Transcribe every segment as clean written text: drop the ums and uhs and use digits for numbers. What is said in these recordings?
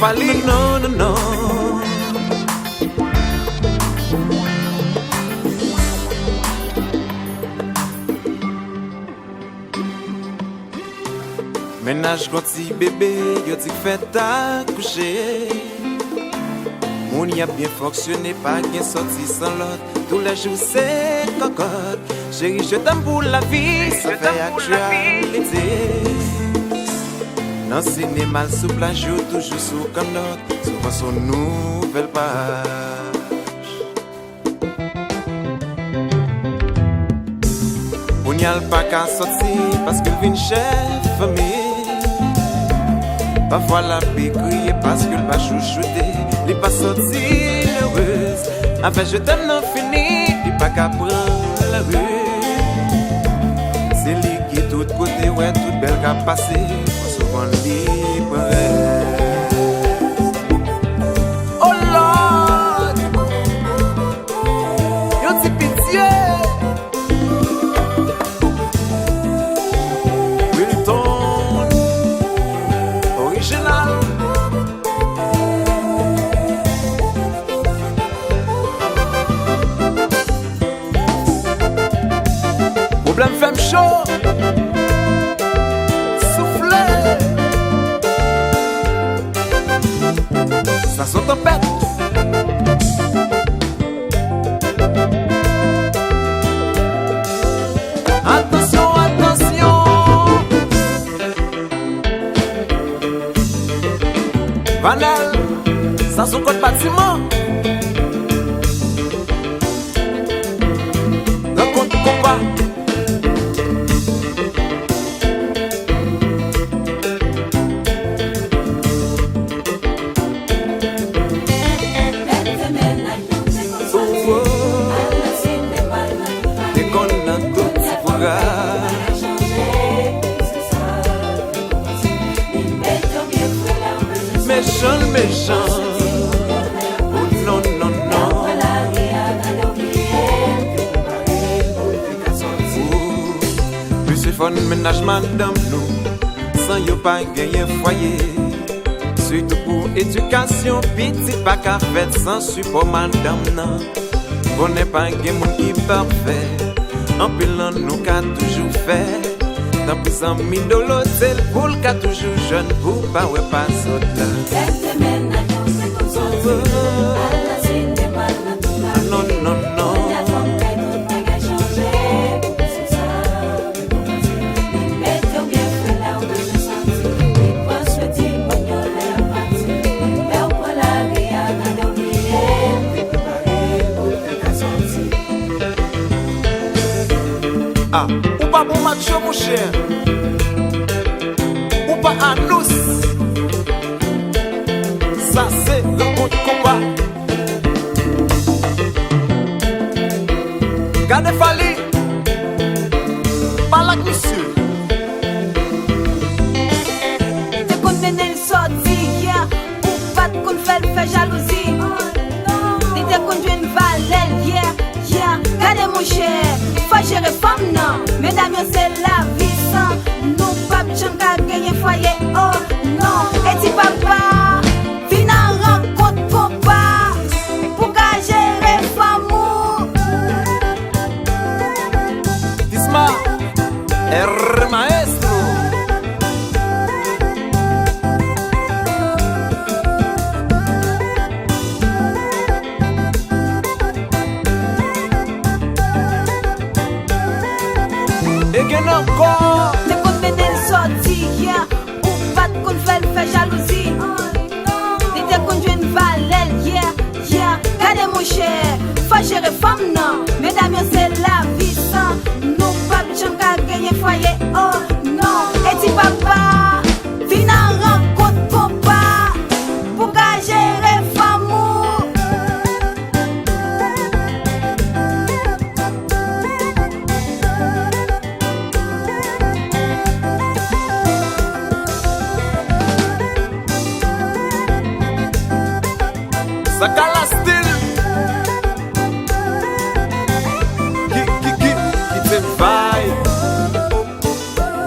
Fali. Non, non, non. Ménage gonti bébé, yo dit fait à coucher. Moun y a bien fonctionné, pas bien sorti sans l'autre. Tous les jours c'est cocotte. Chérie, je t'aime pour la vie, ça fait actualité. Dans le cinéma, sous plage, toujours sous comme l'autre. Souvent son nouvelle page. On n'y a pas qu'à sortir parce qu'il vient chef famille. Parfois la paix crier parce qu'il va chouchouter. Il pas sorti heureuse. Enfin je t'aime non fini. Il pas qu'à prendre la rue. C'est lui qui tout côté ouais toute belle qu'a passé. Souvent libre. Oh Lord, yo ti pitié. Wilton original. Problème femme chaud. Ça saute en pète. Attention, attention. Vanel, ça son code bâtiment. Raconte combat. Méchant, méchant. Oh non, non, non. Plus c'est fun ménage madame nous. Sans yo pas gagner foyer. Surtout pour éducation, petit pas qu'à faire sans support madame non. On n'est pas gagner mon qui parfait. En pilant nous qu'a toujours fait. Dans plus en mis de l'hôtel pour le cas toujours jeune pour pas ouais pas sauter là. Non, non, non. Ah, ou pas bon match mon cher. Ou pas à nous. Ça c'est le coup de combat. Gardez Fali. Pas la monsieur. T'es condamné le sorti, yeah. Ou pas de qu'on fait jalousie. T'es conduit une valelle, yeah, yeah. Gardez mon cher. Faut gérer femme non. Mesdames, c'est la vie sans. Nous pas besoin qu'à gagner foyer, oh non. Et si papa. El maestro. Et que non encore. T'es condamné le sorti, yeah. Ou pas de qu'on fait jalousie. T'es conduit une valelle, yeah, yeah. Gardez mon cher. Faut gérer femme non. Mesdames, c'est la vie sans. Nous pas besoin qu'à gagner foyer, oh non. Et si papa, viens en rencontre papa, pour qu'à gérer femme. Ça cala style. Qui te vaille.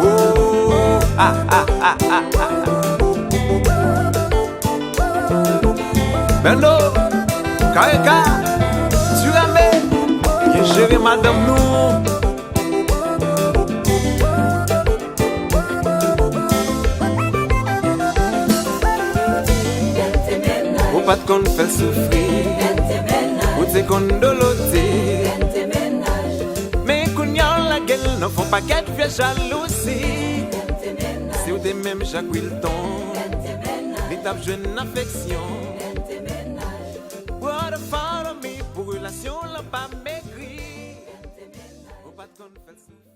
Oh, ah, ah, ah, ah, ah. Bendo, Kareka, tu ramènes, bien géré madame nous. Ou pas de qu'on fait souffrir, ou t'es qu'on doloté. Mais qu'on y a la gueule, ne font pas qu'être vieux jalousie. Si ou t'es même Jacques Wilton, l'étape jeune affection. What a follow me, pour relation, là pas maigri. Ou pas de qu'on fait souffrir.